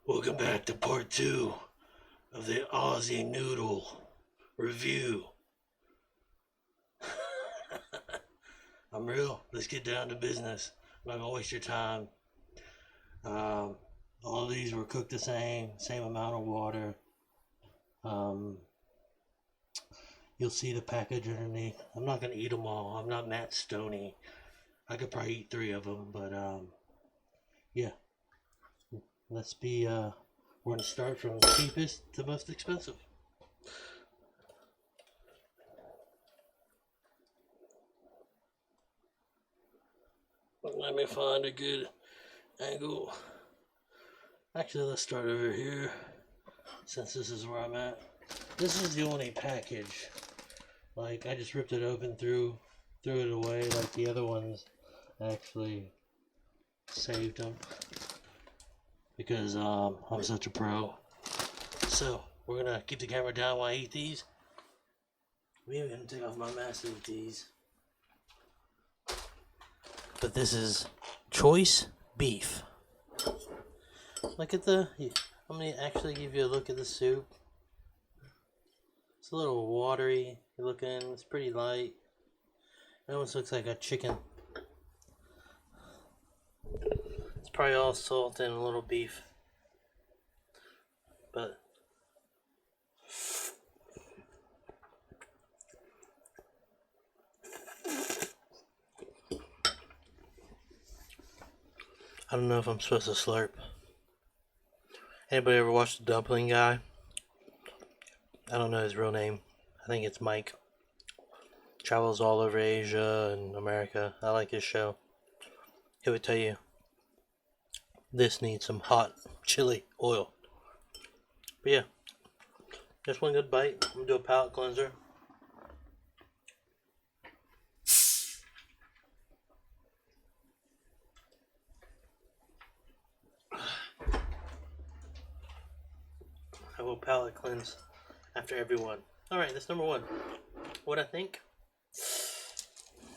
Welcome back to part 2 of the Aussie Noodle review. I'm real. Let's get down to business. I'm not gonna waste your time. All of these were cooked the same amount of water. You'll see the package underneath. I'm not gonna eat them all. I'm not Matt Stoney. I could probably eat 3 of them, but yeah. We're gonna start from cheapest to most expensive. Let me find a good angle. Actually, let's start over here, since this is where I'm at. This is the only package. Like, I just ripped it open, threw it away. Like the other ones, I actually saved them because I'm such a pro. So we're gonna keep the camera down while I eat these. Maybe I'm gonna take off my mask to eat these. But this is choice beef. Look at I'm gonna actually give you a look at the soup. It's a little watery looking. It's pretty light. It almost looks like a chicken. It's probably all salt and a little beef. But I don't know if I'm supposed to slurp. Anybody ever watched The Dumpling Guy? I don't know his real name. I think it's Mike. Travels all over Asia and America. I like his show. He would tell you this needs some hot chili oil. But yeah, just one good bite. I'm gonna do a palate cleanser. I will palate cleanse after every one. Alright, that's number 1. What I think?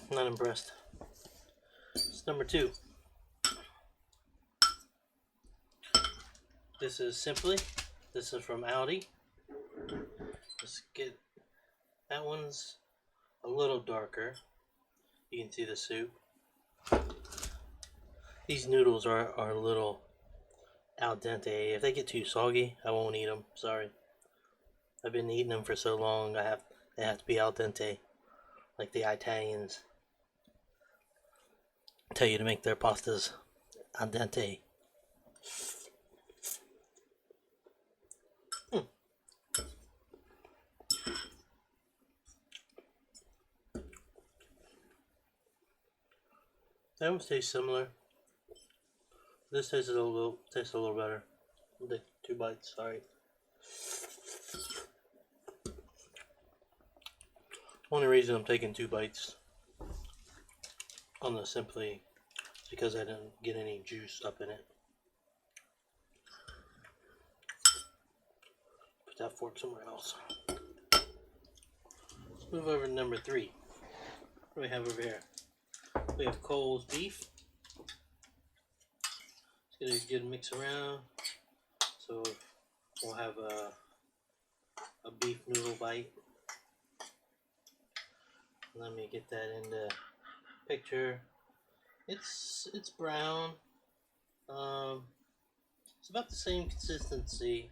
Not impressed. It's number 2. This is Simplee. This is from Aldi. Let's get that one's a little darker. You can see the soup. These noodles are a little al dente. If they get too soggy, I won't eat them. Sorry. I've been eating them for so long. They have to be al dente, like the Italians tell you to make their pastas al dente. They almost taste similar. This tastes a little better. I'll take 2 bites. Sorry. Only reason I'm taking 2 bites on the Simplee is because I didn't get any juice up in it. Put that fork somewhere else. Let's move over to number 3. What do we have over here? We have Cole's beef. Let's get a good mix around. So we'll have a beef noodle bite. Let me get that in the picture. It's brown. It's about the same consistency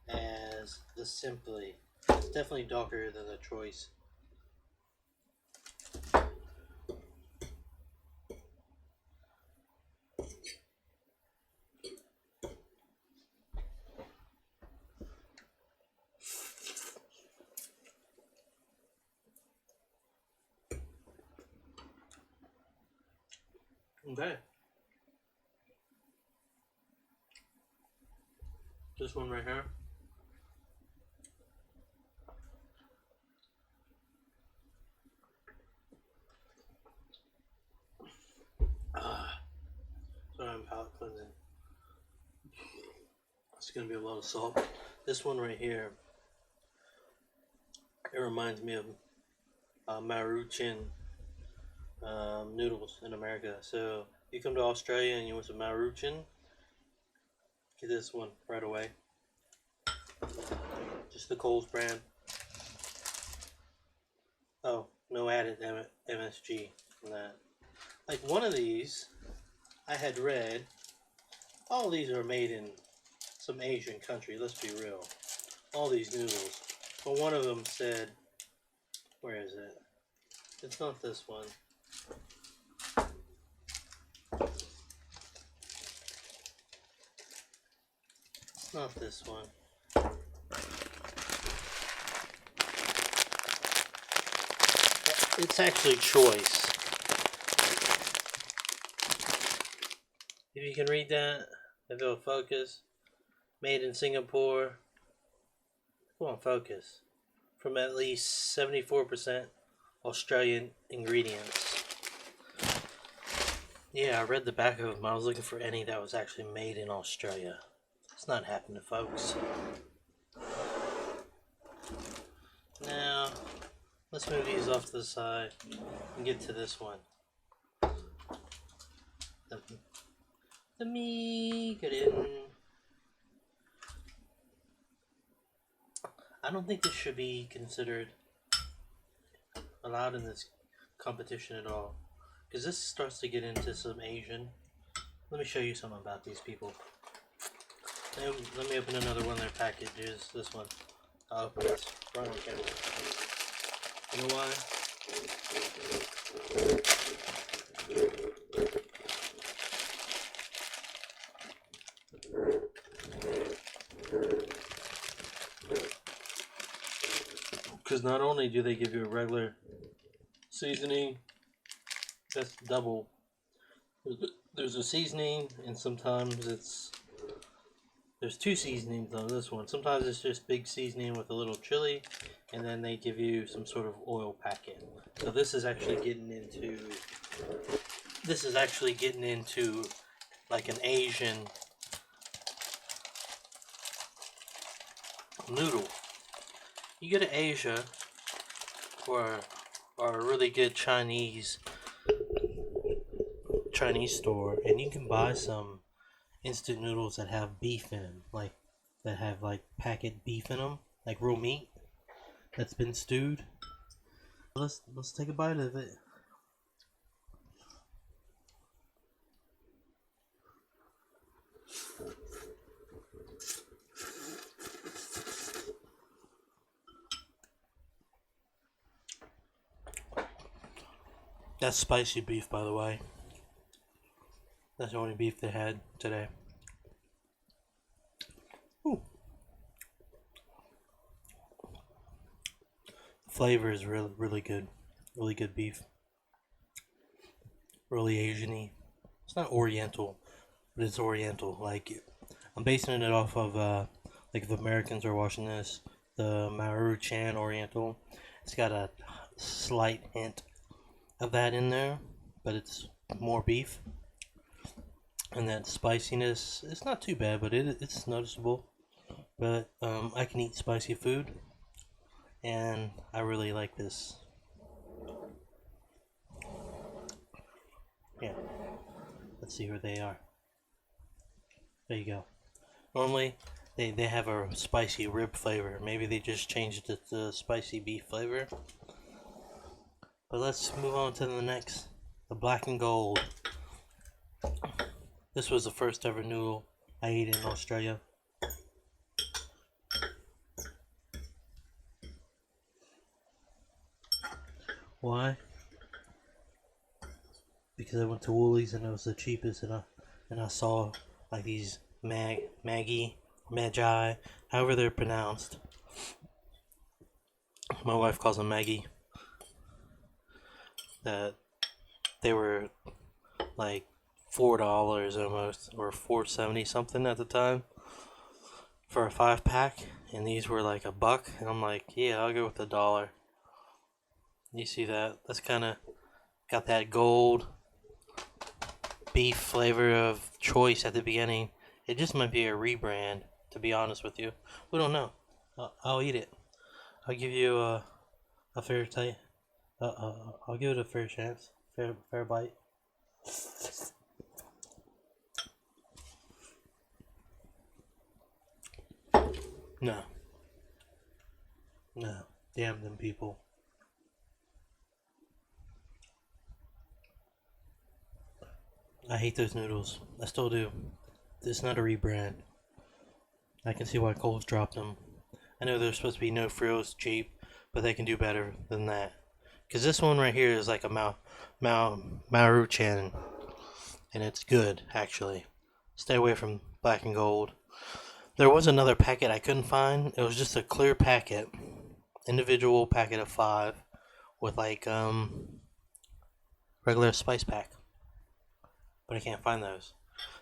as the Simplee. It's definitely darker than the Choice. Okay. This one right here. Sorry, I'm palate cleansing. It's gonna be a lot of salt. This one right here, it reminds me of Maruchan noodles in America. So you come to Australia and you want some Maruchan, get this one right away. Just the Coles brand. Oh, no added MSG from that. Like one of these, I had read, all these are made in some Asian country, let's be real. All these noodles. But one of them said, where is it? It's not this one. It's not this one. It's actually Choice. If you can read that, if it'll focus. Made in Singapore. Come on, focus. From at least 74% Australian ingredients. Yeah, I read the back of them. I was looking for any that was actually made in Australia. It's not happening, folks. Now, let's move these off to the side and get to this one. The Mukbang. I don't think this should be considered allowed in this competition at all, because this starts to get into some Asian. Let me show you something about these people. Let me open another one of their packages. This one. I'll open this right on camera. You know why? Because not only do they give you a regular seasoning, that's double. There's a seasoning, and sometimes there's two seasonings on this one. Sometimes it's just big seasoning with a little chili, and then they give you some sort of oil packet. So this is actually getting into like an Asian noodle. You go to Asia or a really good Chinese store, and you can buy some instant noodles that have beef in them, that have packet beef in them, like real meat that's been stewed. Let's take a bite of it. That's spicy beef, by the way. That's the only beef they had today. Ooh. Flavor is really good. Really good beef. Really Asian-y. It's not Oriental, but it's Oriental. Like, I'm basing it off of like, if Americans are watching this, the Maruchan Oriental. It's got a slight hint of that in there, but it's more beef. And that spiciness, it's not too bad, but it's noticeable. But I can eat spicy food, and I really like this. Yeah, let's see where they are. There you go. Normally they have a spicy rib flavor. Maybe they just changed it to spicy beef flavor. But let's move on to the next, the black and gold. This was the first ever noodle I ate in Australia. Why? Because I went to Woolies and it was the cheapest, and I saw like these Maggi, however they're pronounced. My wife calls them Maggi. That they were like $4 almost, or $4.70 something at the time for a 5-pack, and these were like $1, and I'm like, yeah, I'll go with $1. You see that? That's kind of got that gold beef flavor of Choice at the beginning. It just might be a rebrand, to be honest with you. We don't know. I'll eat it. I'll give you a fair take. I'll give it a fair chance, fair bite. No. No. Damn them people. I hate those noodles. I still do. It's not a rebrand. I can see why Kohl's dropped them. I know they're supposed to be no frills, cheap, but they can do better than that. Because this one right here is like a Maruchan, and it's good, actually. Stay away from black and gold. There was another packet I couldn't find. It was just a clear packet. Individual packet of 5 with like regular spice pack. But I can't find those.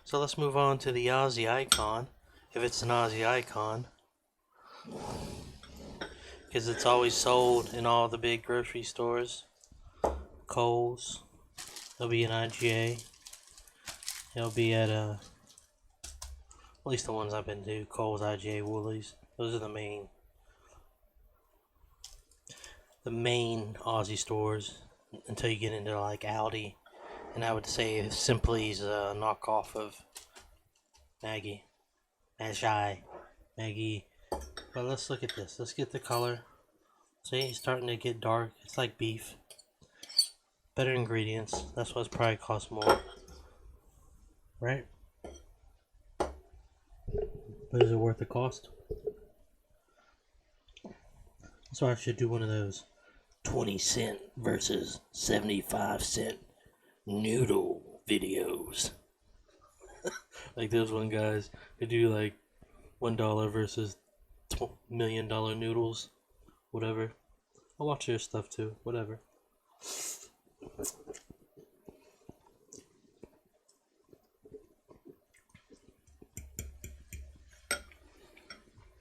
So let's move on to the Aussie icon. If it's an Aussie icon. Because it's always sold in all the big grocery stores. Kohl's. It'll be in IGA. It'll be at least the ones I've been to. Kohl's, IGA, Woolies. Those are the main Aussie stores. Until you get into like Aldi. And I would say Simplee's a knockoff of Maggi. Maggi. But let's look at this. Let's get the color. See, it's starting to get dark. It's like beef. Better ingredients. That's what's probably cost more. Right? But is it worth the cost? So I should do one of those 20-cent versus 75-cent noodle videos. Like those one guys who do like $1 versus $1 million noodles. Whatever. I'll watch their stuff too. Whatever.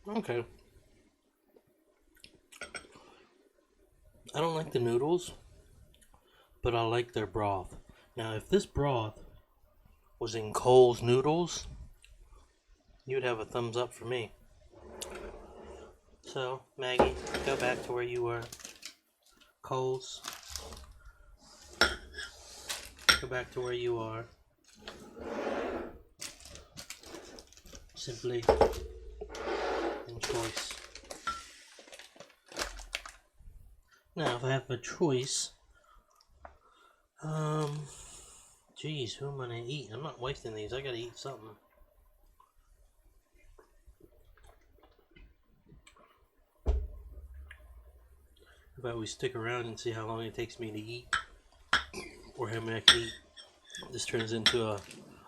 Okay. I don't like the noodles, but I like their broth. Now, if this broth was in Kohl's noodles, you'd have a thumbs up for me. So, Maggie, go back to where you were. Kohl's. Go back to where you are. Simplee and Choice. Now, if I have a choice, geez, who am I gonna eat? I'm not wasting these. I gotta eat something. How about we stick around and see how long it takes me to eat, or how many I can eat. This turns into a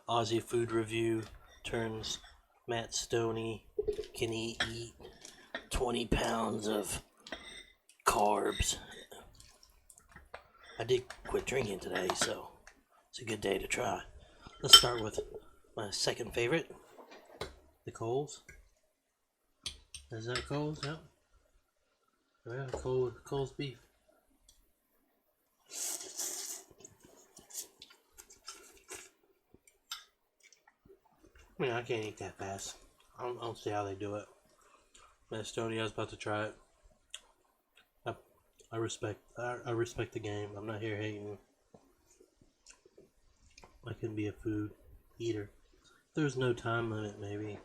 Aussie food review. Turns Matt Stoney can he eat 20 pounds of carbs. I did quit drinking today, so it's a good day to try. Let's start with my second favorite, the Kohl's. Is that Kohl's? Yep. Yeah, Kohl's beef. I mean, I can't eat that fast. I don't see how they do it. Matt Stoney, I was about to try it. I respect the game. I'm not here hating. I can be a food eater. There's no time limit, maybe.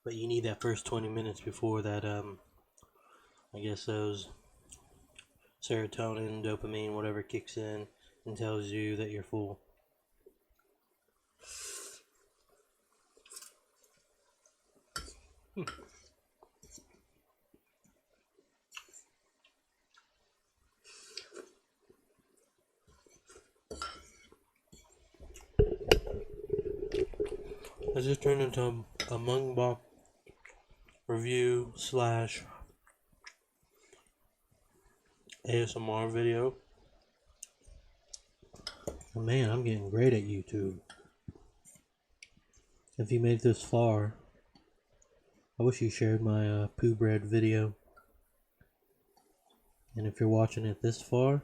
But you need that first 20 minutes before that, I guess those serotonin, dopamine, whatever kicks in and tells you that you're full. I just turned into a mukbang review / ASMR video. Oh man, I'm getting great at YouTube. If you made it this far, I wish you shared my poo bread video. And if you're watching it this far,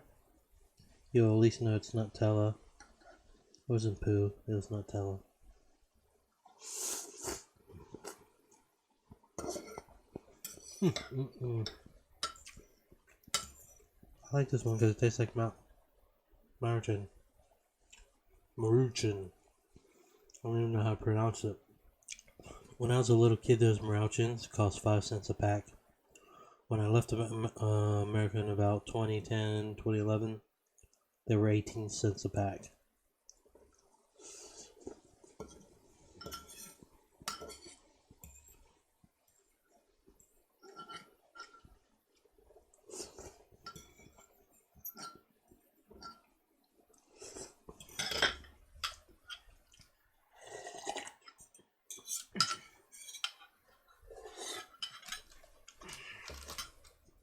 you'll at least know it's Nutella. It wasn't poo, it was Nutella. I like this one because it tastes like Maruchan. I don't even know how to pronounce it. When I was a little kid, those Maruchans cost 5 cents a pack. When I left America in about 2010, 2011, they were 18 cents a pack.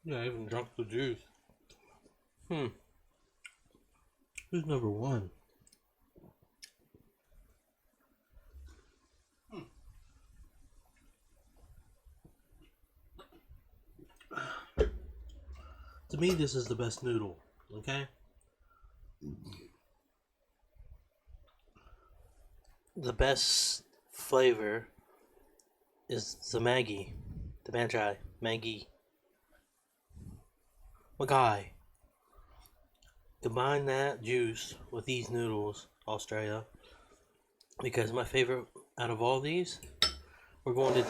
Yeah, I even drunk the juice. Who's number one? To me, this is the best noodle, okay? The best flavor is the Maggi. The Maggi. Maggi. Combine that juice with these noodles, Australia, because my favorite out of all these, we're going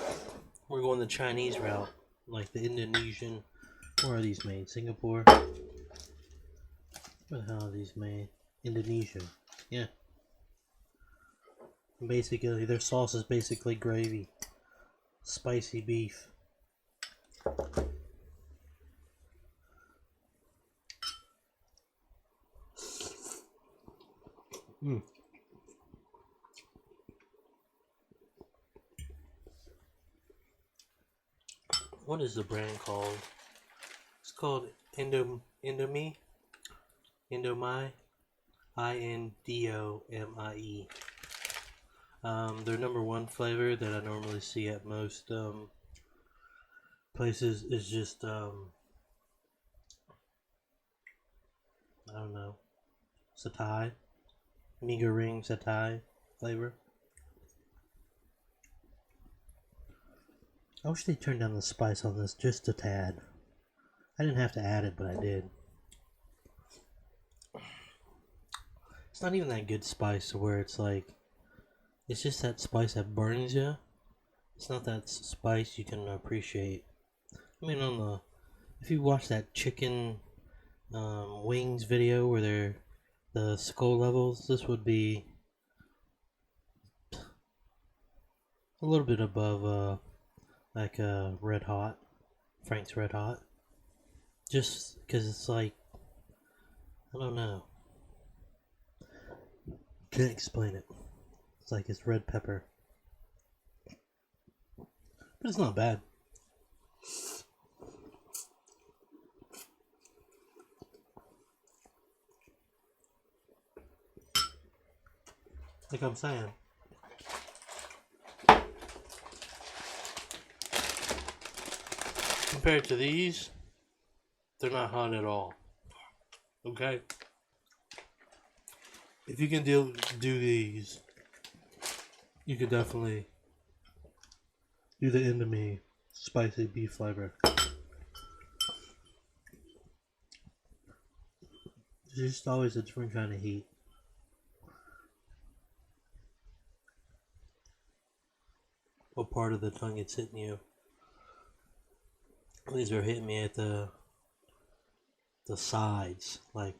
the Chinese route, like the Indonesian. Where are these made? Singapore? Where the hell are these made? Indonesia. Yeah. Basically, their sauce is basically gravy. Spicy beef. What is the brand called? It's called Indomie. Indomie. Indomie. Their number one flavor that I normally see at most places is just I don't know, satay, meager ring satay flavor. I wish they turned down the spice on this just a tad. I didn't have to add it, but I did. It's not even that good spice where it's like, it's just that spice that burns you. It's not that spice you can appreciate. I mean, if you watch that chicken wings video where they're the skull levels, this would be a little bit above like Red Hot, Frank's Red Hot. Just because it's like, I don't know. Can't explain it. It's like it's red pepper. But it's not bad. Like I'm saying. Compared to these, they're not hot at all. Okay? If you can do these, you could definitely do the Indomie spicy beef flavor. There's just always a different kind of heat. What part of the tongue it's hitting you? These are hitting me at the sides, like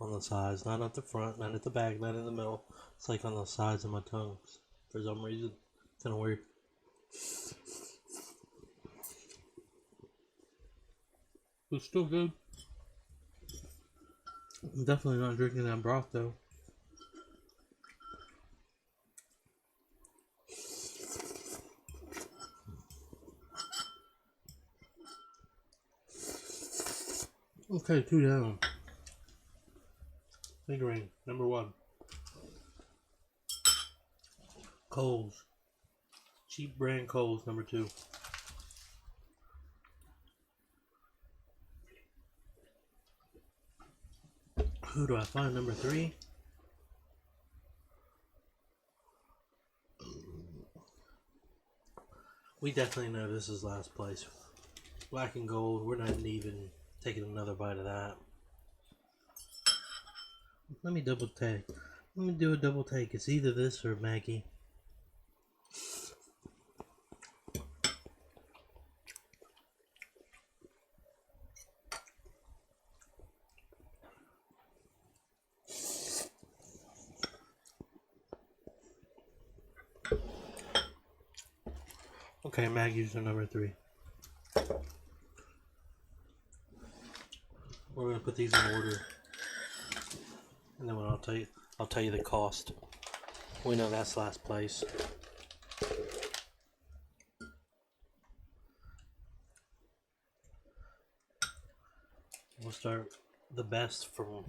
on the sides, not at the front, not at the back, not in the middle. It's like on the sides of my tongue for some reason. Kind of weird. It's still good. I'm definitely not drinking that broth though. Okay, 2 down. Fingering, number 1. Coles. Cheap brand Coles, number 2. Who do I find number 3? We definitely know this is last place. Black and gold, we're not even taking another bite of that. Let me double take. Let me do a double take. It's either this or Maggi. Okay, Maggie's are number 3. We're gonna put these in order, and then when I'll tell you the cost. We know that's last place. We'll start the best from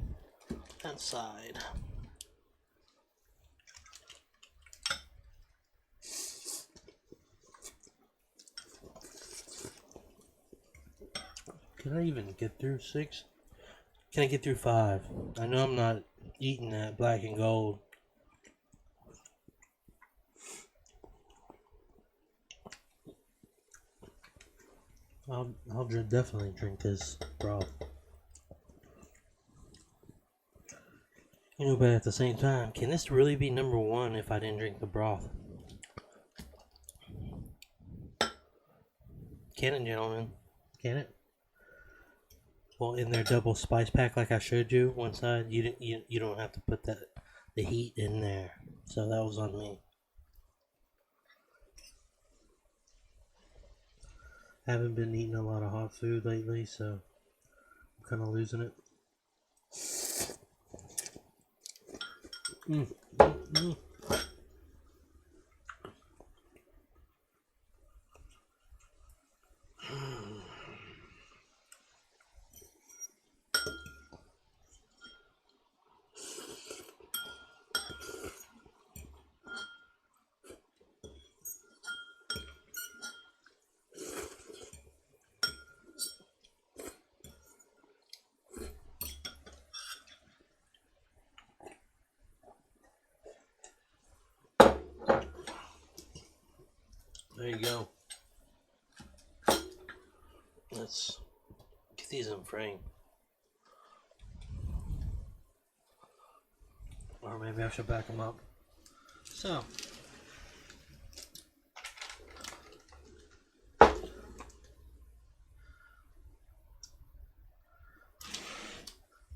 that side. Can I even get through 6? Can I get through 5? I know I'm not eating that black and gold. I'll definitely drink this broth. You know, but at the same time, can this really be number 1 if I didn't drink the broth? Can it, gentlemen? Can it? Well, in their double spice pack, like I showed you, one side, you don't have to put the heat in there. So that was on me. Haven't been eating a lot of hot food lately, so I'm kind of losing it. There you go. Let's get these in frame. Or maybe I should back them up. So,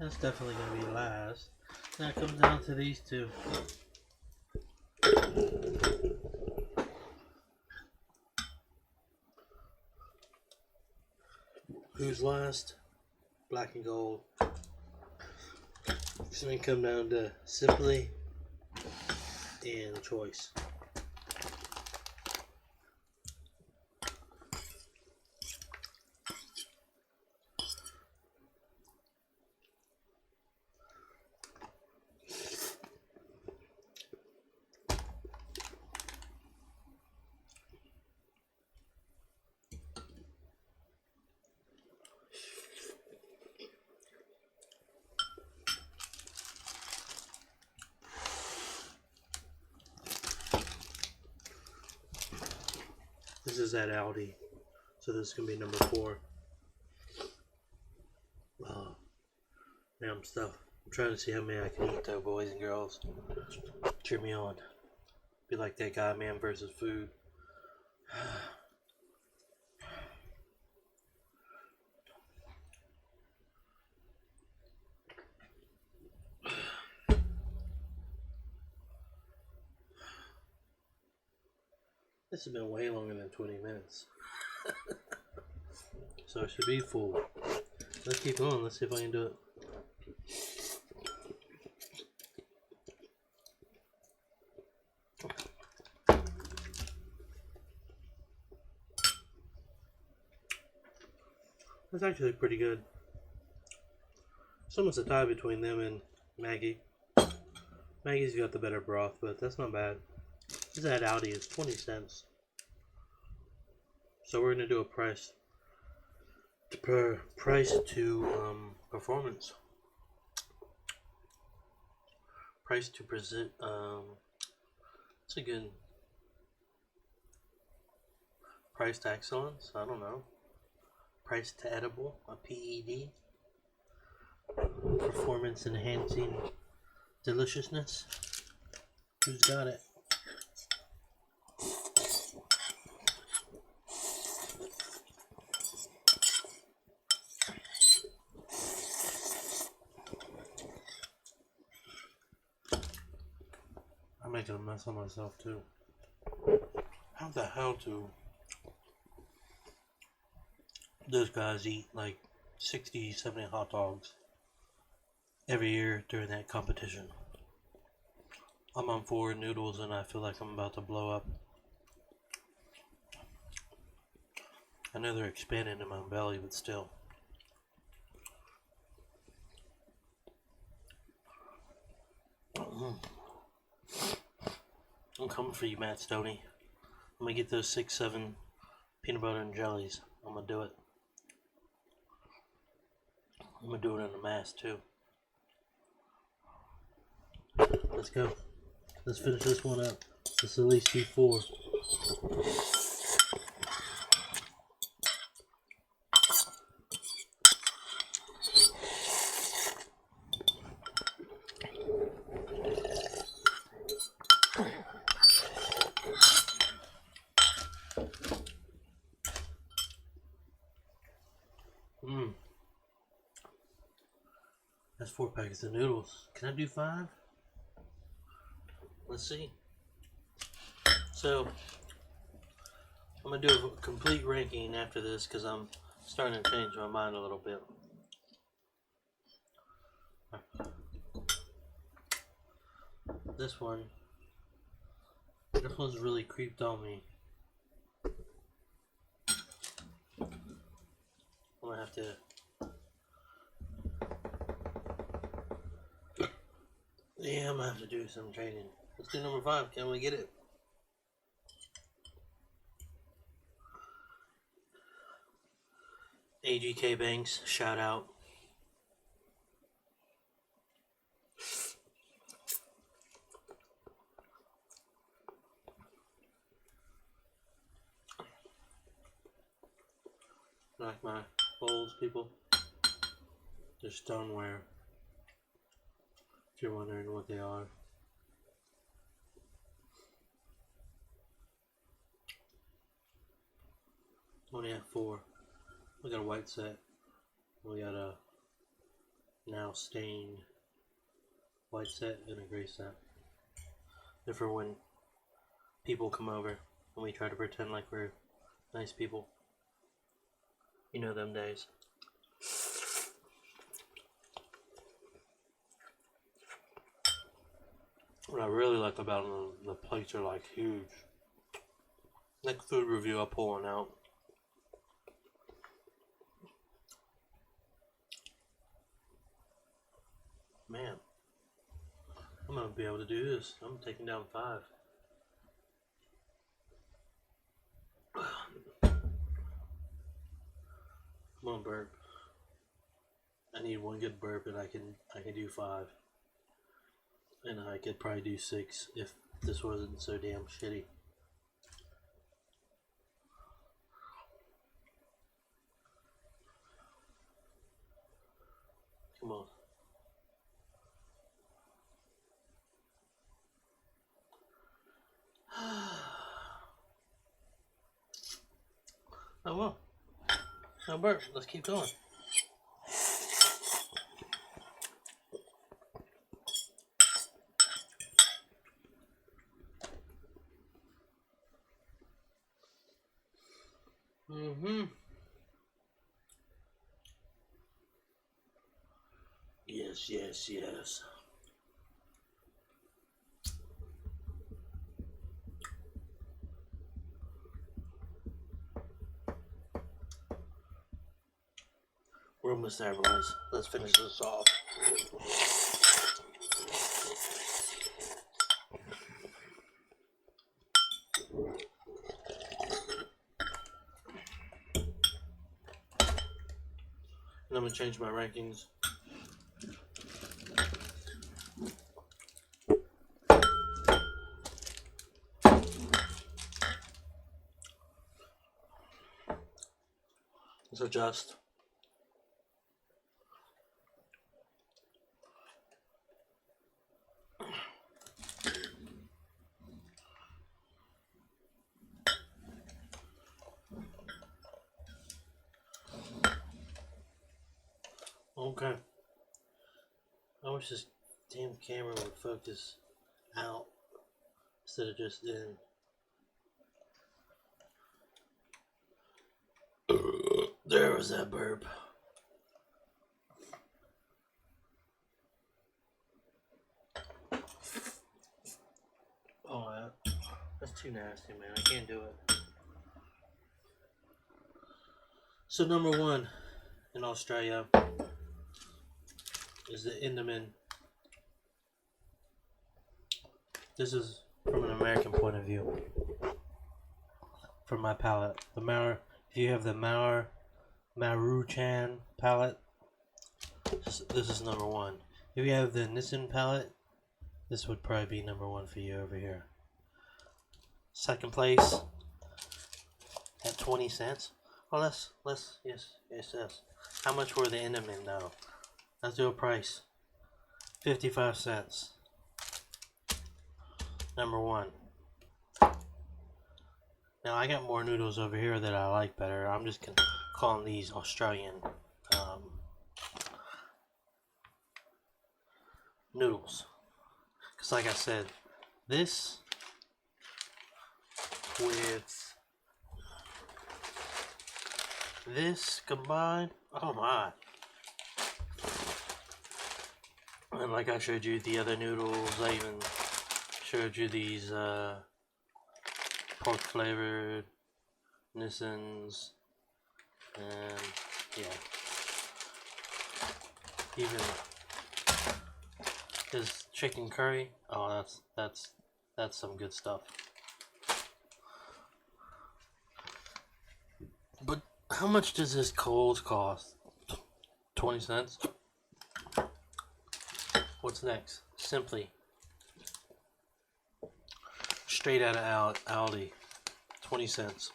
that's definitely going to be last. Now it comes down to these two. Who's last? Black and gold. It's going to come down to Simplee and Choice. This is at Aldi, so this is going to be number 4. Now I'm stuffed. I'm trying to see how many I can eat though, boys and girls. Cheer me on. Be like that guy, man versus food. This has been way longer than 20 minutes. So it should be full. Let's keep going. Let's see if I can do it. That's actually pretty good. It's almost a tie between them and Maggi. Maggie's got the better broth, but that's not bad. This at Aldi is 20 cents. So we're going to do a price to performance. Price to present. It's a good price to excellence. I don't know. Price to edible. A PED. Performance enhancing deliciousness. Who's got it? I'm making a mess of myself too. How the hell to those guys eat like 60, 70 hot dogs every year during that competition. I'm on 4 noodles and I feel like I'm about to blow up. I know they're expanding in my belly, but still. I'm coming for you, Matt Stoney. I'm gonna get those 6, 7 peanut butter and jellies. I'm gonna do it. I'm gonna do it in a mass too. Let's go. Let's finish this one up. Let's at least do 4. That's 4 packets of noodles. Can I do 5? Let's see. So, I'm going to do a complete ranking after this because I'm starting to change my mind a little bit. This one's really creeped on me. I'm going to have to... Yeah, I'm going to have to do some training. Let's do number 5. Can we get it? AGK Banks, shout out. Like my bowls, people. They're stoneware. If you're wondering what they are. Only have 4. We got a white set. We got a now stained white set and a gray set. They're for when people come over and we try to pretend like we're nice people. You know them days. What I really like about them, the plates are like huge. Next food review, I'll pull one out. Man, I'm gonna be able to do this. I'm taking down 5. I'm gonna burp. I need one good burp and I can do 5. And I could probably do 6 if this wasn't so damn shitty. Come on. Oh well. No burp. Let's keep going. Yes. We're almost there, boys. Let's finish this off. And I'm going to change my rankings. Let's adjust. Okay. I wish this damn camera would focus out instead of just in. There we was that burp? Oh, that's too nasty, man. I can't do it. So number one in Australia is the Indomine. This is from an American point of view. From my palate. The Mar, if you have the Maruchan palette, this is number one. If you have the Nissan palette, this would probably be number one for you over here. Second place at 20 cents. Well, yes. How much were the Indomine though? Let's do a price. 55 cents. Number one. Now I got more noodles over here that I like better. I'm just gonna call these Australian noodles. Because like I said, this with this combined, oh my. And like I showed you the other noodles, I even showed you these pork flavored Nissans, and yeah, even this chicken curry. Oh, that's some good stuff. But how much does this cold cost? 20 cents. What's next? Simplee. Straight out of Aldi. 20 cents.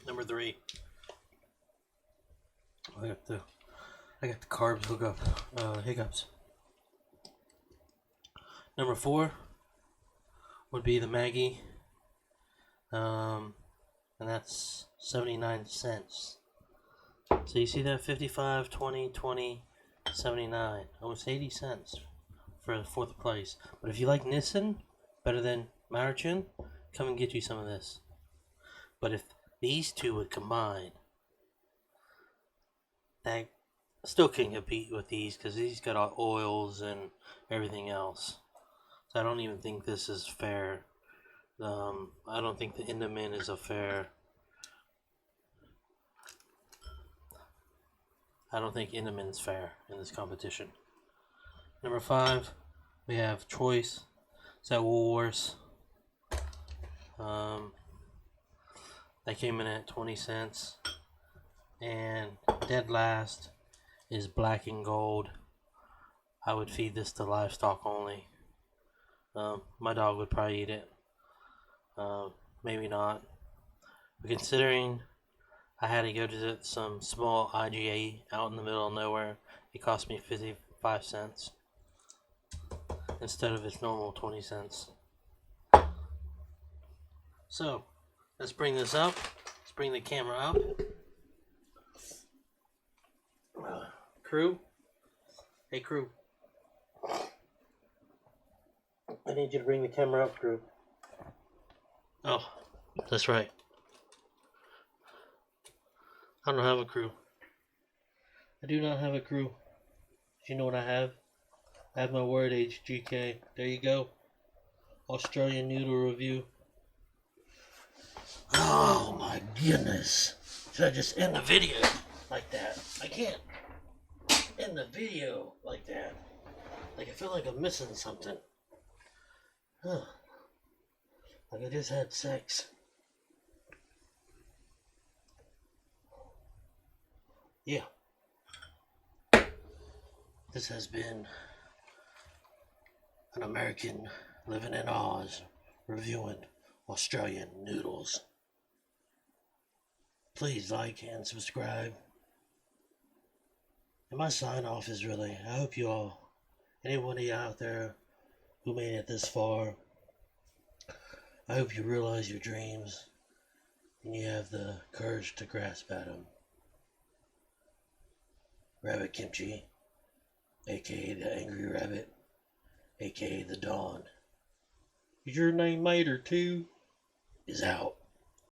Number three. I got the carbs hiccups. Number four would be the Maggi. And that's 79 cents. So you see that 55, 20, 20, 79. Almost 80 cents for the fourth place. But if you like Nissan better than Maruchan, come and get you some of this. But if these two would combine, that still can't compete with these because these got all oils and everything else. So I don't even think this is fair. I don't think the Indomine is a fair. I don't think Indomine's fair in this competition. Number five, we have Choice. It's at Woolworths. That came in at 20 cents. And dead last is Black and Gold. I would feed this to livestock only. My dog would probably eat it. Maybe not. But considering I had to go to some small IGA out in the middle of nowhere, it cost me 55 cents instead of its normal 20 cents. So, let's bring this up. Let's bring the camera up. Crew? Hey, crew. I need you to bring the camera up, crew. Oh, that's right. I don't have a crew. I do not have a crew. Do you know what I have? I have my word HGK. There you go. Australian noodle review. Oh my goodness. Should I just end the video like that? I can't end the video like that. Like I feel like I'm missing something. Huh. Like I just had sex. Yeah. This has been an American living in Oz reviewing Australian noodles. Please like and subscribe. And my sign off is really, I hope you all, anybody out there who made it this far, I hope you realize your dreams and you have the courage to grasp at them. Rabbit Kimchi, aka the Angry Rabbit, aka the Dawn. Is your name Mater too? Is out.